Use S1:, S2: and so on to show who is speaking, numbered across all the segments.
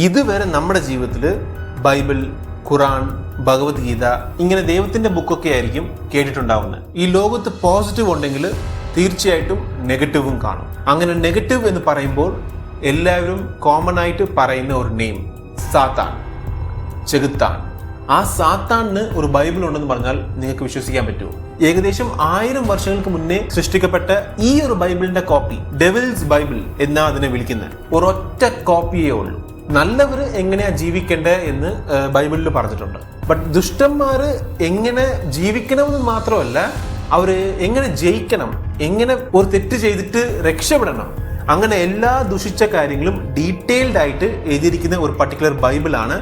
S1: ഇതുവരെ നമ്മുടെ ജീവിതത്തിൽ ബൈബിൾ, ഖുറാൻ, ഭഗവത്ഗീത ഇങ്ങനെ ദൈവത്തിന്റെ ബുക്കൊക്കെ ആയിരിക്കും കേട്ടിട്ടുണ്ടാവുന്നത്. ഈ ലോകത്ത് പോസിറ്റീവ് ഉണ്ടെങ്കിൽ തീർച്ചയായിട്ടും നെഗറ്റീവും കാണും. അങ്ങനെ നെഗറ്റീവ് എന്ന് പറയുമ്പോൾ എല്ലാവരും കോമൺ ആയിട്ട് പറയുന്ന ഒരു നെയിം സാത്താൻ, ചെകുത്താൻ. ആ സാത്താനിന് ഒരു ബൈബിൾ ഉണ്ടെന്ന് പറഞ്ഞാൽ നിങ്ങൾക്ക് വിശ്വസിക്കാൻ പറ്റുമോ? ഏകദേശം 1000 വർഷങ്ങൾക്ക് മുന്നേ സൃഷ്ടിക്കപ്പെട്ട ഈ ഒരു ബൈബിളിന്റെ കോപ്പി ഡെവിൾസ് ബൈബിൾ എന്നാ അതിനെ വിളിക്കുന്നത്. ഒരൊറ്റ കോപ്പിയേ ഉള്ളൂ. നല്ലവര് എങ്ങനെയാ ജീവിക്കേണ്ടത് എന്ന് ബൈബിളിൽ പറഞ്ഞിട്ടുണ്ട്. ബട്ട് ദുഷ്ടന്മാര് എങ്ങനെ ജീവിക്കണമെന്ന് മാത്രമല്ല, അവര് എങ്ങനെ ജയിക്കണം, എങ്ങനെ ഒരു തെറ്റ് ചെയ്തിട്ട് രക്ഷപ്പെടണം, അങ്ങനെ എല്ലാ ദുഷിച്ച കാര്യങ്ങളും ഡീറ്റെയിൽഡ് ആയിട്ട് എഴുതിയിരിക്കുന്ന ഒരു പർട്ടിക്കുലർ ബൈബിളാണ്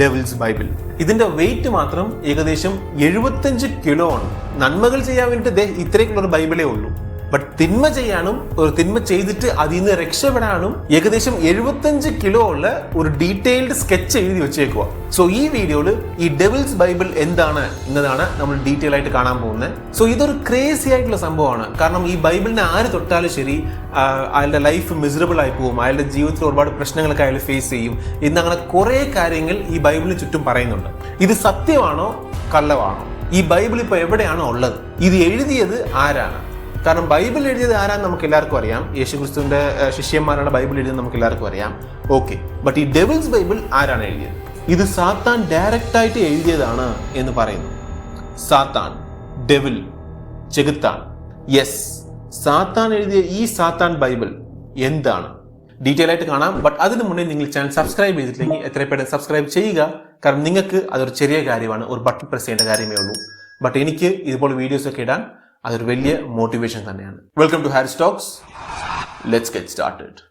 S1: ഡെവിൾസ് ബൈബിൾ. ഇതിന്റെ വെയിറ്റ് മാത്രം ഏകദേശം 75 കിലോ ആണ്. നന്മകൾ ചെയ്യാൻ വേണ്ടിയിട്ട് ഇത്രയ്ക്കുള്ള ഒരു ബൈബിളേ ഉള്ളൂ. ബട്ട് തിന്മ ചെയ്യാനും ഒരു തിന്മ ചെയ്തിട്ട് അതിൽ നിന്ന് രക്ഷപ്പെടാനും ഏകദേശം 75 കിലോ ഉള്ള ഒരു ഡീറ്റെയിൽഡ് സ്കെച്ച് എഴുതി വെച്ചേക്കുക. സോ ഈ വീഡിയോയിൽ ഈ ഡെവിൾസ് ബൈബിൾ എന്താണ് എന്നതാണ് നമ്മൾ ഡീറ്റെയിൽ ആയിട്ട് കാണാൻ പോകുന്നത്. സോ ഇതൊരു ക്രേസി ആയിട്ടുള്ള സംഭവമാണ്. കാരണം ഈ ബൈബിളിനെ ആര് തൊട്ടാലും ശരി അയാളുടെ ലൈഫ് മിസറബിൾ ആയി പോകും, അയാളുടെ ജീവിതത്തിൽ ഒരുപാട് പ്രശ്നങ്ങളൊക്കെ അയാൾ ഫേസ് ചെയ്യും എന്നങ്ങനെ കുറെ കാര്യങ്ങൾ ഈ ബൈബിളിന് ചുറ്റും പറയുന്നുണ്ട്. ഇത് സത്യമാണോ കള്ളമാണോ? ഈ ബൈബിൾ ഇപ്പൊ എവിടെയാണോ ഉള്ളത്? ഇത് എഴുതിയത് ആരാണ്? കാരണം ബൈബിൾ എഴുതിയത് ആരാന്ന് നമുക്ക് എല്ലാവർക്കും അറിയാം. യേശുക്രിസ്തുവിന്റെ ശിഷ്യന്മാരാണ് ബൈബിൾ എഴുതിയത് നമുക്ക് എല്ലാവർക്കും അറിയാം. ഓക്കെ, ബട്ട് ഈ ഡെവിൾസ് ബൈബിൾ ആരാണ് എഴുതിയത്? ഇത് സാത്താൻ ഡയറക്റ്റ് ആയിട്ട് എഴുതിയതാണ് എന്ന് പറയുന്നു. സാത്താൻ, ഡെവിൽ, ചെകുത്താൻ. യെസ്, സാത്താൻ എഴുതിയ ഈ സാത്താൻ ബൈബിൾ എന്താണ്? ഡീറ്റെയിൽ ആയിട്ട് കാണാം. ബട്ട് അതിന് മുന്നേ നിങ്ങൾ ചാനൽ സബ്സ്ക്രൈബ് ചെയ്തിട്ടില്ലെങ്കിൽ എത്രയും പെട്ടെന്ന് സബ്സ്ക്രൈബ് ചെയ്യുക. കാരണം നിങ്ങൾക്ക് അതൊരു ചെറിയ കാര്യമാണ്, ഒരു ബട്ടൺ പ്രസ് ചെയ്യേണ്ട കാര്യമേ ഉള്ളൂ. ബട്ട് എനിക്ക് ഇതുപോലെ വീഡിയോസ് ഒക്കെ ഇടാൻ അതൊരു വലിയ മോട്ടിവേഷൻ തന്നെയാണ്. Welcome to Haris talks. Let's get started.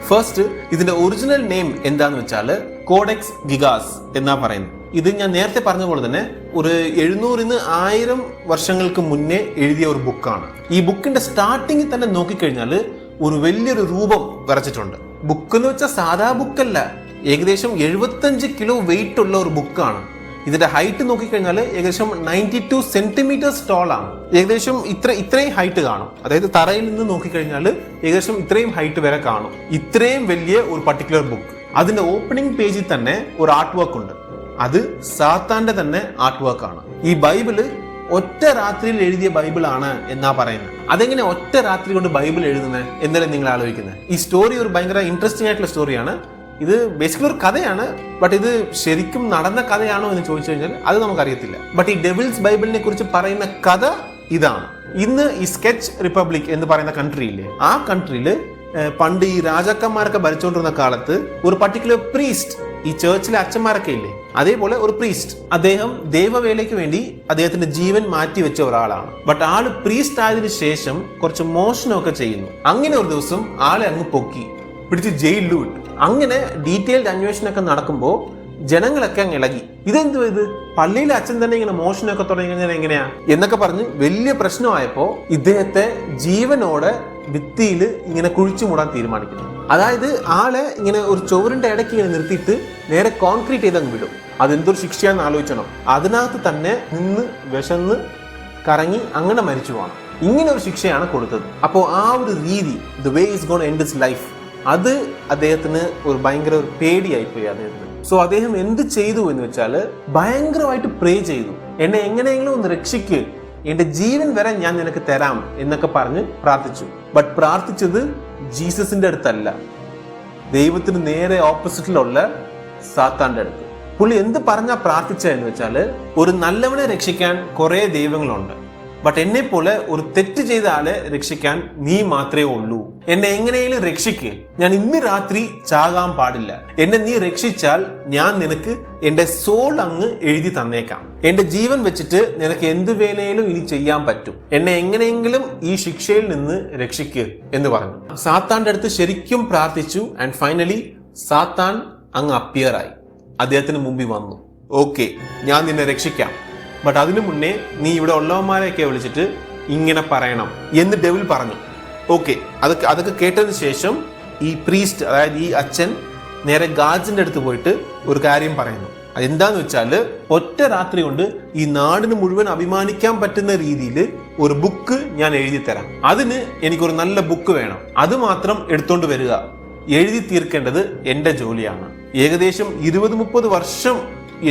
S1: First, ഇതിന്റെ ഒറിജിനൽ നെയിം എന്താന്ന് വെച്ചാൽ കോഡെക്സ് ഗിഗാസ് എന്നാ പറയുന്നത്. ഇത് ഞാൻ നേരത്തെ പറഞ്ഞ പോലെ തന്നെ ഒരു 700-1000 വർഷങ്ങൾക്ക് മുന്നേ എഴുതിയ ഒരു ബുക്കാണ്. ഈ ബുക്കിന്റെ സ്റ്റാർട്ടിങ്ങിൽ തന്നെ നോക്കിക്കഴിഞ്ഞാൽ ഒരു വലിയൊരു രൂപം വരച്ചിട്ടുണ്ട്. ബുക്ക് എന്ന് വെച്ചാൽ സാധാ ബുക്കല്ല, ഏകദേശം 75 കിലോ വെയിറ്റ് ഉള്ള ഒരു ബുക്കാണ്. ഇതിന്റെ ഹൈറ്റ് നോക്കിക്കഴിഞ്ഞാൽ ഏകദേശം 92 സെന്റിമീറ്റേഴ്സ് ടോൾ ആണ്. ഏകദേശം ഇത്രയും ഹൈറ്റ് കാണും. അതായത് തറയിൽ നിന്ന് നോക്കിക്കഴിഞ്ഞാൽ ഏകദേശം ഇത്രയും ഹൈറ്റ് വരെ കാണും. ഇത്രയും വലിയ ഒരു പർട്ടിക്കുലർ ബുക്ക്. അതിന്റെ ഓപ്പണിംഗ് പേജിൽ തന്നെ ഒരു ആർട്ട് വർക്ക് ഉണ്ട്. അത് സാത്താന്റെ തന്നെ ആർട്ട് വർക്ക് ആണ്. ഈ ബൈബിള് ഒറ്റ രാത്രിയിൽ എഴുതിയ ബൈബിൾ ആണ് എന്നാ പറയുന്നത്. അതെങ്ങനെ ഒറ്റ രാത്രി കൊണ്ട് ബൈബിൾ എഴുതുന്നത് എന്നല്ലേ നിങ്ങൾ ആലോചിക്കുന്നത്? ഈ സ്റ്റോറി ഒരു ഭയങ്കര ഇൻട്രസ്റ്റിംഗ് ആയിട്ടുള്ള സ്റ്റോറിയാണ്. ഇത് ബേസിക്കലി ഒരു കഥയാണ്. ബട്ട് ഇത് ശരിക്കും നടന്ന കഥയാണോ എന്ന് ചോദിച്ചു കഴിഞ്ഞാൽ അത് നമുക്കറിയത്തില്ല. ബട്ട് ഈ ഡെവിൾസ് ബൈബിളിനെ കുറിച്ച് പറയുന്ന കഥ ഇതാണ്. ഇന്ന് ഈ സ്കെച്ച് റിപ്പബ്ലിക് എന്ന് പറയുന്ന കൺട്രി ഇല്ലേ, ആ കൺട്രിയിൽ പണ്ട് ഈ രാജാക്കന്മാരൊക്കെ ഭരിച്ചുകൊണ്ടിരുന്ന കാലത്ത് ഒരു പർട്ടിക്കുലർ പ്രീസ്റ്റ്, ഈ ചേർച്ചിലെ അച്ഛന്മാരൊക്കെ ഇല്ലേ, അതേപോലെ ഒരു പ്രീസ്റ്റ്, അദ്ദേഹം ദൈവവേലയ്ക്ക് വേണ്ടി അദ്ദേഹത്തിന്റെ ജീവൻ മാറ്റി വെച്ച ഒരാളാണ്. ബട്ട് ആള് പ്രീസ്റ്റ് ആയതിനു ശേഷം കുറച്ച് മോഷണമൊക്കെ ചെയ്യുന്നു. അങ്ങനെ ഒരു ദിവസം ആളെ അങ്ങ് പൊക്കി പിടിച്ച് ജയിലിൽ വിട്ടു. അങ്ങനെ ഡീറ്റെയിൽഡ് അന്വേഷണമൊക്കെ നടക്കുമ്പോൾ ജനങ്ങളൊക്കെ അങ്ങ് ഇളകി. ഇതെന്തു ഇത്, പള്ളിയിലെ അച്ഛൻ തന്നെ ഇങ്ങനെ മോഷണമൊക്കെ തുടങ്ങി കഴിഞ്ഞാൽ എങ്ങനെയാ എന്നൊക്കെ പറഞ്ഞ് വലിയ പ്രശ്നമായപ്പോ ഇദ്ദേഹത്തെ ജീവനോടെ ഭിത്തിയിൽ ഇങ്ങനെ കുഴിച്ചു മൂടാൻ തീരുമാനിക്കുന്നു. അതായത് ആളെ ഇങ്ങനെ ഒരു ചുവരിന്റെ ഇടയ്ക്ക് ഇങ്ങനെ നിർത്തിയിട്ട് നേരെ കോൺക്രീറ്റ് ചെയ്തങ്ങ് വിടും. അതെന്തൊരു ശിക്ഷയാന്ന് ആലോചിക്കണം. അതിനകത്ത് തന്നെ നിന്ന് വിശന്ന് കറങ്ങി അങ്ങനെ മരിച്ചു പോകണം. ഇങ്ങനെ ഒരു ശിക്ഷയാണ് കൊടുത്തത്. അപ്പോൾ ആ ഒരു രീതി, the way is gone end his life, അത് അദ്ദേഹത്തിന് ഒരു ഭയങ്കര ഒരു പേടിയായിപ്പോയി അദ്ദേഹത്തിന്. സോ അദ്ദേഹം എന്ത് ചെയ്തു എന്ന് വെച്ചാൽ ഭയങ്കരമായിട്ട് പ്രേ ചെയ്തു. എന്നെ എങ്ങനെയെങ്കിലും ഒന്ന് രക്ഷിക്ക്, എന്റെ ജീവൻ വരെ ഞാൻ നിനക്ക് തരാം എന്നൊക്കെ പറഞ്ഞ് പ്രാർത്ഥിച്ചു. ബട്ട് പ്രാർത്ഥിച്ചത് ജീസസിന്റെ അടുത്തല്ല, ദൈവത്തിന് നേരെ ഓപ്പോസിറ്റിലുള്ള സാത്താന്റെ അടുത്ത്. പുള്ളി എന്ത് പറഞ്ഞാ പ്രാർത്ഥിച്ചതെന്ന് വെച്ചാൽ, ഒരു നല്ലവനെ രക്ഷിക്കാൻ കുറെ ദൈവങ്ങളുണ്ട്, ബട്ട് എന്നെ പോലെ ഒരു തെറ്റ് ചെയ്ത ആളെ രക്ഷിക്കാൻ നീ മാത്രമേ ഉള്ളൂ. എന്നെ എങ്ങനെയെങ്കിലും രക്ഷിക്ക്, ഞാൻ ഇന്ന് രാത്രി ചാകാൻ പാടില്ല. എന്നെ നീ രക്ഷിച്ചാൽ ഞാൻ നിനക്ക് എന്റെ സോൾ അങ്ങ് എഴുതി തന്നേക്കാം. എന്റെ ജീവൻ വെച്ചിട്ട് നിനക്ക് എന്ത് വേണേലും ഇനി ചെയ്യാൻ പറ്റും. എന്നെ എങ്ങനെയെങ്കിലും ഈ ശിക്ഷയിൽ നിന്ന് രക്ഷിക്ക് എന്ന് പറഞ്ഞു. സാത്താന്റെ അടുത്ത് ശരിക്കും പ്രാർത്ഥിച്ചു. ആൻഡ് ഫൈനലി സാത്താൻ അങ്ങ് അപ്പിയർ ആയി, അദ്ദേഹത്തിന് മുമ്പിൽ വന്നു. ഓക്കെ, ഞാൻ നിന്നെ രക്ഷിക്കാം, ബട്ട് അതിനു മുന്നേ നീ ഇവിടെ ഉള്ളവന്മാരെയൊക്കെ വിളിച്ചിട്ട് ഇങ്ങനെ പറയണം എന്ന് ഡെവിൽ പറഞ്ഞു. ഓക്കെ, അതൊക്കെ കേട്ടതിന് ശേഷം ഈ പ്രീസ്റ്റ്, അതായത് ഈ അച്ഛൻ നേരെ ഗാഡ്സിന്റെ അടുത്ത് പോയിട്ട് ഒരു കാര്യം പറയുന്നു. അതെന്താന്ന് വെച്ചാല്, ഒറ്റ രാത്രി കൊണ്ട് ഈ നാടിന് മുഴുവൻ അഭിമാനിക്കാൻ പറ്റുന്ന രീതിയിൽ ഒരു ബുക്ക് ഞാൻ എഴുതി തരാം. അതിന് എനിക്കൊരു നല്ല ബുക്ക് വേണം. അത് മാത്രം എടുത്തോണ്ട് വരിക. എഴുതി തീർക്കേണ്ടത് എന്റെ ജോലിയാണ്. ഏകദേശം 20-30 വർഷം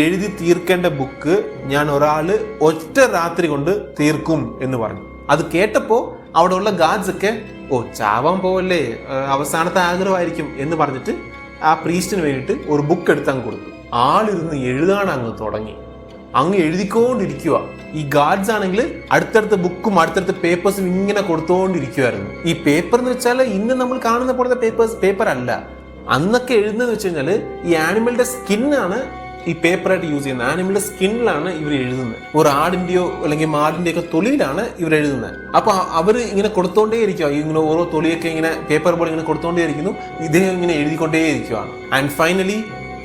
S1: എഴുതി തീർക്കേണ്ട ബുക്ക് ഞാൻ ഒരാള് ഒറ്റ രാത്രി കൊണ്ട് തീർക്കും എന്ന് പറഞ്ഞു. അത് കേട്ടപ്പോ അവിടെ ഉള്ള ഗാർഡ്സ് ഒക്കെ ചാവാൻ പോവല്ലേ, അവസാനത്തെ ആഗ്രഹമായിരിക്കും എന്ന് പറഞ്ഞിട്ട് ആ പ്രീസ്റ്റിന് വേണ്ടിയിട്ട് ഒരു ബുക്ക് എടുത്തങ്ങ് കൊടുത്തു. ആളിരുന്ന് എഴുതാൻ അങ്ങ് തുടങ്ങി. അങ്ങ് എഴുതിക്കൊണ്ടിരിക്കുക. ഈ ഗാർഡ്സ് ആണെങ്കിൽ അടുത്തടുത്ത ബുക്കും അടുത്തടുത്ത പേപ്പേഴ്സും ഇങ്ങനെ കൊടുത്തോണ്ടിരിക്കുവായിരുന്നു. ഈ പേപ്പർ എന്ന് വെച്ചാൽ ഇന്ന് നമ്മൾ കാണുന്ന പോലത്തെ പേപ്പർ അല്ല. അന്നൊക്കെ എഴുതുന്നത് വെച്ച് കഴിഞ്ഞാൽ ഈ ആനിമലിന്റെ സ്കിന്നാണ് ഈ പേപ്പറായിട്ട് യൂസ് ചെയ്യുന്നത്. ആനിമലിന്റെ സ്കിന്നിലാണ് ഇവർ എഴുതുന്നത്. ഒരു ആടിന്റെയോ അല്ലെങ്കിൽ മാടിന്റെയോ ഒക്കെ തൊലിയിലാണ് ഇവർ എഴുതുന്നത്. അപ്പൊ അവർ ഇങ്ങനെ കൊടുത്തോണ്ടേ ഇരിക്കുക. ഇങ്ങനെ ഓരോ തൊലിയൊക്കെ ഇങ്ങനെ പേപ്പർ പോലെ ഇങ്ങനെ കൊടുത്തോണ്ടേ ഇരിക്കുന്നു. ഇദ്ദേഹം ഇങ്ങനെ എഴുതിക്കൊണ്ടേ ഇരിക്കുകയാണ്. ആൻഡ് ഫൈനലി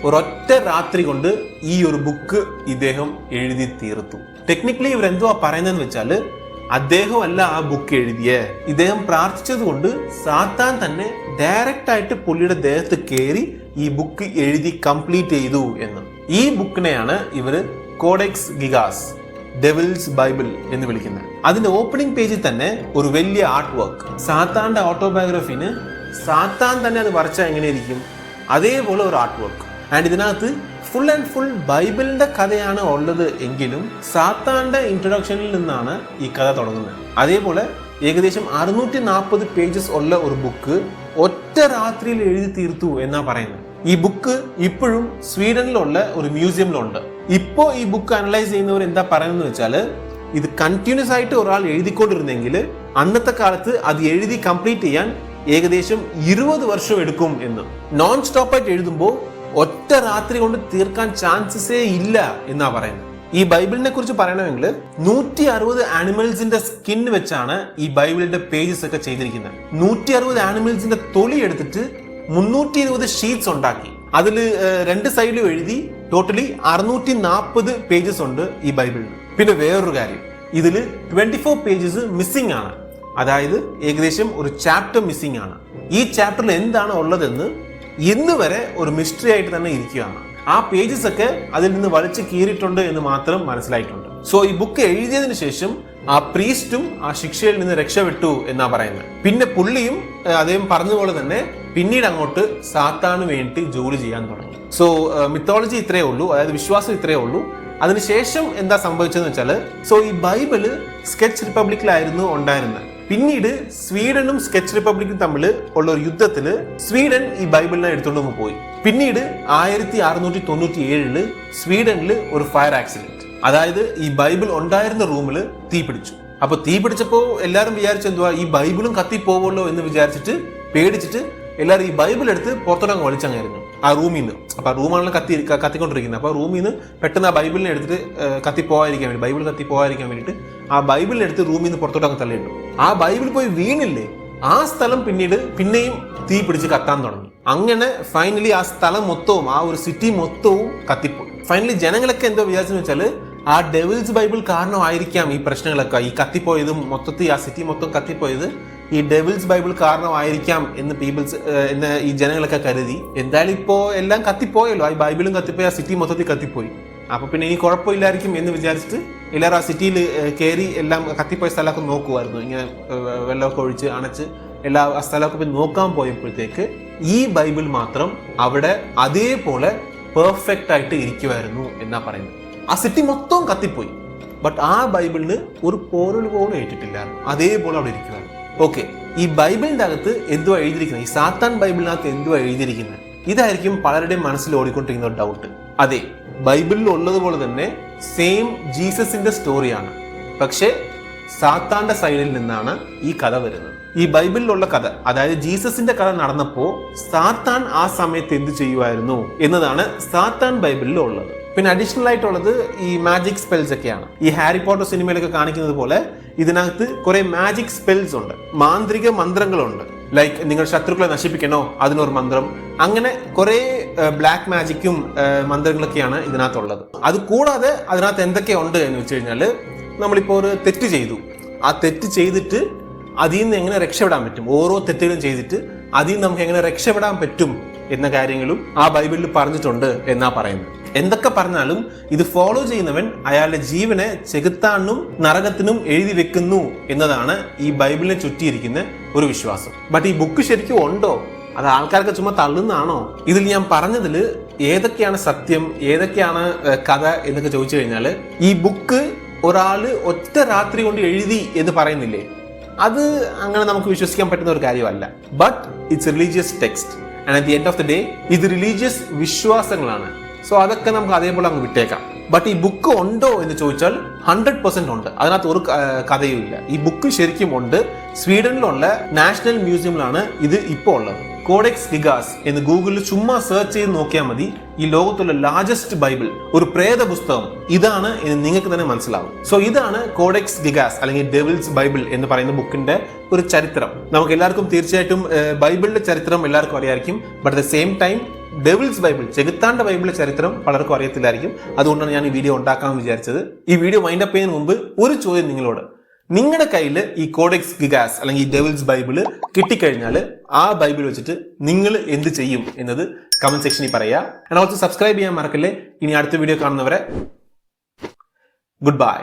S1: ഒരൊറ്റ രാത്രി കൊണ്ട് ഈ ഒരു ബുക്ക് ഇദ്ദേഹം എഴുതി തീർത്തു. ടെക്നിക്കലി ഇവരെന്തുവാ പറയുന്നതെന്ന് വെച്ചാല്, അദ്ദേഹം അല്ല ആ ബുക്ക് എഴുതിയ. ഇദ്ദേഹം പ്രാർത്ഥിച്ചത് കൊണ്ട് സാത്താൻ തന്നെ ഡയറക്റ്റ് ആയിട്ട് പുള്ളിയുടെ ദേഹത്ത് കയറി ഈ ബുക്ക് എഴുതി കംപ്ലീറ്റ് ചെയ്തു എന്ന്. ഈ ബുക്കിനെയാണ് ഇവര് കോഡെക്സ് ഗിഗാസ്, ഡെവിൾസ് ബൈബിൾ എന്ന് വിളിക്കുന്നത്. അതിന്റെ ഓപ്പണിംഗ് പേജിൽ തന്നെ ഒരു വലിയ ആർട്ട് വർക്ക്, സാത്താന്റെ ഓട്ടോബയോഗ്രഫിന് സാത്താൻ തന്നെ അത് വരച്ചാൽ എങ്ങനെയിരിക്കും അതേപോലെ ഒരു ആർട്ട് വർക്ക്. ആൻഡ് ഇതിനകത്ത് ഫുൾ ആൻഡ് ഫുൾ ബൈബിളിന്റെ കഥയാണ് ഉള്ളത് എങ്കിലും സാത്താന്റെ ഇൻട്രൊഡക്ഷനിൽ നിന്നാണ് ഈ കഥ തുടങ്ങുന്നത്. അതേപോലെ ഏകദേശം 640 പേജസ് ഉള്ള ഒരു ബുക്ക് ഒറ്റ രാത്രിയിൽ എഴുതി തീർത്തു എന്നാ പറയുന്നത്. ഈ ബുക്ക് ഇപ്പോഴും സ്വീഡനിലുള്ള ഒരു മ്യൂസിയമിലുണ്ട്. ഇപ്പോ ഈ ബുക്ക് അനലൈസ് ചെയ്യുന്നവർ എന്താ പറയുന്നത് വെച്ചാല്, ഇത് കണ്ടിന്യൂസ് ആയിട്ട് ഒരാൾ എഴുതിക്കൊണ്ടിരുന്നെങ്കിൽ അന്നത്തെ കാലത്ത് അത് എഴുതി കംപ്ലീറ്റ് ചെയ്യാൻ ഏകദേശം 20 വർഷം എടുക്കും എന്ന്. നോൺ സ്റ്റോപ്പ് ആയിട്ട് എഴുതുമ്പോൾ ഒറ്റ രാത്രി കൊണ്ട് തീർക്കാൻ ചാൻസസേ ഇല്ല എന്നാ പറയുന്നത്. ഈ ബൈബിളിനെ കുറിച്ച് പറയണമെങ്കിൽ 160 ആനിമൽസിന്റെ സ്കിൻ വെച്ചാണ് ഈ ബൈബിളിന്റെ പേജസ് ഒക്കെ ചെയ്തിരിക്കുന്നത്. 160 ആനിമൽസിന്റെ തൊലി എടുത്തിട്ട് 320 ഷീറ്റ്സ് ഉണ്ടാക്കി. അതിൽ 2 സൈഡിലും എഴുതി. ടോട്ടലി 640 പേജസ് ഉണ്ട് ഈ ബൈബിളിന്. പിന്നെ വേറൊരു കാര്യം, ഇതിൽ 24 പേജസ് മിസ്സിംഗ് ആണ്. അതായത് ഏകദേശം ഒരു ചാപ്റ്റർ മിസ്സിംഗ് ആണ്. ഈ ചാപ്റ്ററിൽ എന്താണ് ഉള്ളതെന്ന് ഇന്ന് വരെ ഒരു മിസ്റ്ററി ആയിട്ട് തന്നെ ഇരിക്കുകയാണ്. ആ പേജസ് ഒക്കെ അതിൽ നിന്ന് വലിച്ചു കീറിയിട്ടുണ്ട് എന്ന് മാത്രം മനസ്സിലായിട്ടുണ്ട്. സോ ഈ ബുക്ക് എഴുതിയതിനു ശേഷം ആ പ്രീസ്റ്റും ആ ശിക്ഷയിൽ നിന്ന് രക്ഷപ്പെട്ടു എന്നാ പറയുന്നത്. പിന്നെ പുള്ളിയും അദ്ദേഹം പറഞ്ഞതുപോലെ തന്നെ പിന്നീട് അങ്ങോട്ട് സാത്താന് വേണ്ടി ജോലി ചെയ്യാൻ തുടങ്ങി. സോ മിത്തോളജി ഇത്രയേ ഉള്ളൂ, അതായത് വിശ്വാസം ഇത്രയേ ഉള്ളൂ. അതിനുശേഷം എന്താ സംഭവിച്ചതെന്ന് വെച്ചാൽ, സോ ഈ ബൈബിള് സ്കെച്ച് റിപ്പബ്ലിക്കിലായിരുന്നു ഉണ്ടായിരുന്നത്. പിന്നീട് സ്വീഡനും സ്കെച്ച് റിപ്പബ്ലിക്കും തമ്മിൽ ഉള്ള ഒരു യുദ്ധത്തില് സ്വീഡൻ ഈ ബൈബിളിനെ എടുത്തുകൊണ്ട് പോയി. പിന്നീട് 1697 സ്വീഡനിൽ ഒരു ഫയർ ആക്സിഡന്റ്, അതായത് ഈ ബൈബിൾ ഉണ്ടായിരുന്ന റൂമിൽ തീ പിടിച്ചു. അപ്പൊ തീ പിടിച്ചപ്പോ എല്ലാരും വിചാരിച്ചെന്തുവാ, ഈ ബൈബിളും കത്തിപ്പോവല്ലോ എന്ന് വിചാരിച്ചിട്ട് പേടിച്ചിട്ട് എല്ലാവരും ഈ ബൈബിൾ എടുത്ത് പുറത്തോട്ടങ്ങ് വലിച്ചങ്ങായിരുന്നു ആ റൂമിൽ നിന്ന്. അപ്പൊ ആ റൂമാണല്ലോ കത്തിക്കൊണ്ടിരിക്കുന്നത്. അപ്പൊ റൂമിൽ നിന്ന് പെട്ടെന്ന് ആ ബൈബിളിനെ എടുത്തിട്ട് ബൈബിൾ കത്തിപ്പോകാതിരിക്കാൻ വേണ്ടിയിട്ട് ആ ബൈബിളിനെ എടുത്ത് റൂമിൽ നിന്ന് പുറത്തോട്ടങ്ങ് തള്ളിയിട്ടു. ആ ബൈബിൾ പോയി വീണില്ലേ, ആ സ്ഥലം പിന്നെയും തീ പിടിച്ച് കത്താൻ തുടങ്ങി. അങ്ങനെ ഫൈനലി ആ സ്ഥലം മൊത്തവും, ആ ഒരു സിറ്റി മൊത്തവും കത്തിപ്പോയി. ഫൈനലി ജനങ്ങളൊക്കെ എന്തോ വിചാരിച്ചെന്ന് വെച്ചാൽ, ആ ഡെവിൾസ് ബൈബിൾ കാരണമായിരിക്കാം ഈ പ്രശ്നങ്ങളൊക്കെ, ഈ കത്തിപ്പോയതും മൊത്തത്തിൽ ആ സിറ്റി മൊത്തം കത്തിപ്പോയത് ഈ ഡെവിൾസ് ബൈബിൾ കാരണമായിരിക്കാം എന്ന് ഈ ജനങ്ങളൊക്കെ കരുതി. എന്തായാലും ഇപ്പോ എല്ലാം കത്തിപ്പോയല്ലോ, ആ ബൈബിളും കത്തിപ്പോയി, ആ സിറ്റി മൊത്തത്തിൽ കത്തിപ്പോയി. അപ്പൊ പിന്നെ ഇനി കുഴപ്പമില്ലായിരിക്കും എന്ന് വിചാരിച്ചിട്ട് എല്ലാവരും ആ സിറ്റിയിൽ കയറി എല്ലാം കത്തിപ്പോയ സ്ഥലമൊക്കെ നോക്കുമായിരുന്നു. ഇങ്ങനെ വെള്ളമൊക്കെ ഒഴിച്ച് അണച്ച് എല്ലാ ആ സ്ഥലമൊക്കെ പോയി നോക്കാൻ പോയപ്പോഴത്തേക്ക് ഈ ബൈബിൾ മാത്രം അവിടെ അതേപോലെ പെർഫെക്റ്റ് ആയിട്ട് ഇരിക്കുമായിരുന്നു എന്നാ പറയുന്നത്. ആ സിറ്റി മൊത്തം കത്തിപ്പോയി, ബട്ട് ആ ബൈബിളിന് ഒരു പോറൽ പോലും ഏറ്റിട്ടില്ലായിരുന്നു, അതേപോലെ അവിടെ ഇരിക്കുമായിരുന്നു. ഓക്കെ, ഈ ബൈബിളിന്റെ അകത്ത് എന്തുവാ എഴുതിയിരിക്കുന്നത്, ഈ സാത്താൻ ബൈബിളിനകത്ത് എന്തുവാ എഴുതിയിരിക്കുന്നത്, ഇതായിരിക്കും പലരുടെയും മനസ്സിൽ ഓടിക്കൊണ്ടിരിക്കുന്ന ഡൗട്ട്. അതെ, ബൈബിളിൽ ഉള്ളതുപോലെ തന്നെ സെയിം ജീസസിന്റെ സ്റ്റോറിയാണ്, പക്ഷേ സാത്താന്റെ സൈഡിൽ നിന്നാണ് ഈ കഥ വരുന്നത്. ഈ ബൈബിളിലുള്ള കഥ, അതായത് ജീസസിന്റെ കഥ നടന്നപ്പോ സാത്താൻ ആ സമയത്ത് എന്ത് ചെയ്യുമായിരുന്നു എന്നതാണ് സാത്താൻ ബൈബിളിൽ ഉള്ളത്. പിന്നെ അഡീഷണൽ ആയിട്ടുള്ളത് ഈ മാജിക് സ്പെൽസ് ഒക്കെയാണ്. ഈ ഹാരി പോട്ടർ സിനിമയിലൊക്കെ കാണിക്കുന്നത് പോലെ ഇതിനകത്ത് കുറെ മാജിക് സ്പെൽസ് ഉണ്ട്, മാന്ത്രിക മന്ത്രങ്ങളുണ്ട്. ലൈക്ക് നിങ്ങൾ ശത്രുക്കളെ നശിപ്പിക്കണോ അതിനൊരു മന്ത്രം, അങ്ങനെ കുറെ ബ്ലാക്ക് മാജിക്കും മന്ത്രങ്ങളൊക്കെയാണ് ഇതിനകത്തുള്ളത്. അത് കൂടാതെ അതിനകത്ത് എന്തൊക്കെയുണ്ട് എന്ന് വെച്ച് കഴിഞ്ഞാൽ, നമ്മളിപ്പോൾ ഒരു തെറ്റ് ചെയ്തു, ആ തെറ്റ് ചെയ്തിട്ട് അതിൽ നിന്ന് എങ്ങനെ രക്ഷപ്പെടാൻ പറ്റും, ഓരോ തെറ്റുകളും ചെയ്തിട്ട് അതിൽ നിന്ന് നമുക്ക് എങ്ങനെ രക്ഷപ്പെടാൻ പറ്റും എന്ന കാര്യങ്ങളും ആ ബൈബിളിൽ പറഞ്ഞിട്ടുണ്ട് എന്നാ പറയുന്നത്. എന്തൊക്കെ പറഞ്ഞാലും ഇത് ഫോളോ ചെയ്യുന്നവൻ അയാളുടെ ജീവനെ ചെകുത്താനും നരകത്തിനും എഴുതി വെക്കുന്നു എന്നതാണ് ഈ ബൈബിളിനെ ചുറ്റിയിരിക്കുന്ന ഒരു വിശ്വാസം. ബട്ട് ഈ ബുക്ക് ശരിക്കും ഉണ്ടോ, അത് ആൾക്കാർക്ക് ചുമ്മാ തള്ളുന്നതാണോ? ഇതിൽ ഞാൻ പറഞ്ഞതിൽ ഏതൊക്കെയാണ് സത്യം, ഏതൊക്കെയാണ് കഥ എന്നൊക്കെ ചോദിച്ചു കഴിഞ്ഞാൽ, ഈ ബുക്ക് ഒരാള് ഒറ്റ രാത്രി കൊണ്ട് എഴുതി എന്ന് പറയുന്നില്ലേ, അത് അങ്ങനെ നമുക്ക് വിശ്വസിക്കാൻ പറ്റുന്ന ഒരു കാര്യമല്ല. But it's religious text and at the end of the day ഇത് റിലീജിയസ് വിശ്വാസങ്ങളാണ്. സോ അതൊക്കെ നമുക്ക് അതേപോലെ അങ്ങ് വിട്ടേക്കാം. ബട്ട് ഈ ബുക്ക് ഉണ്ടോ എന്ന് ചോദിച്ചാൽ 100% ഉണ്ട്. അതിനകത്ത് ഒരു കഥയും ഇല്ല. ഈ ബുക്ക് ശരിക്കും ഉണ്ട്. സ്വീഡനിലുള്ള നാഷണൽ മ്യൂസിയമിലാണ് ഇത് ഇപ്പോൾ ഉള്ളത്. കോഡെക്സ് ഗിഗാസ് എന്ന് ഗൂഗിളിൽ ചുമ്മാ സെർച്ച് ചെയ്ത് നോക്കിയാൽ മതി. ഈ ലോകത്തുള്ള ലാർജസ്റ്റ് ബൈബിൾ, ഒരു പ്രേത പുസ്തകം ഇതാണ് എന്ന് നിങ്ങൾക്ക് തന്നെ മനസ്സിലാവും. സോ ഇതാണ് കോഡെക്സ് ഗിഗാസ് അല്ലെങ്കിൽ ഡെവിൾസ് ബൈബിൾ എന്ന് പറയുന്ന ബുക്കിന്റെ ഒരു ചരിത്രം. നമുക്ക് എല്ലാവർക്കും തീർച്ചയായിട്ടും ബൈബിളിന്റെ ചരിത്രം എല്ലാവർക്കും അറിയായിരിക്കും. But at the same time devil's Bible, ചെകുത്താന്റെ ബൈബിളിന്റെ ചരിത്രം പലർക്കും അറിയത്തില്ലായിരിക്കും. അതുകൊണ്ടാണ് ഞാൻ ഈ വീഡിയോ ഉണ്ടാക്കാമെന്ന് വിചാരിച്ചത്. ഈ വീഡിയോ വൈൻഡ് അപ്പ് ചെയ്യുന്നതിന് മുമ്പ് ഒരു ചോദ്യം നിങ്ങളോട്. നിങ്ങളുടെ കയ്യിൽ ഈ കോഡെക്സ് ഗിഗാസ് അല്ലെങ്കിൽ ഈ ഡെവിൾസ് ബൈബിള് കിട്ടിക്കഴിഞ്ഞാൽ ആ ബൈബിൾ വെച്ചിട്ട് നിങ്ങൾ എന്ത് ചെയ്യും എന്നത് കമന്റ് സെക്ഷനിൽ പറയുക. ആൻഡ് ഓൾസോ സബ്സ്ക്രൈബ് ചെയ്യാൻ മറക്കല്ലേ. ഇനി അടുത്ത വീഡിയോ കാണുന്നവരെ ഗുഡ് ബൈ.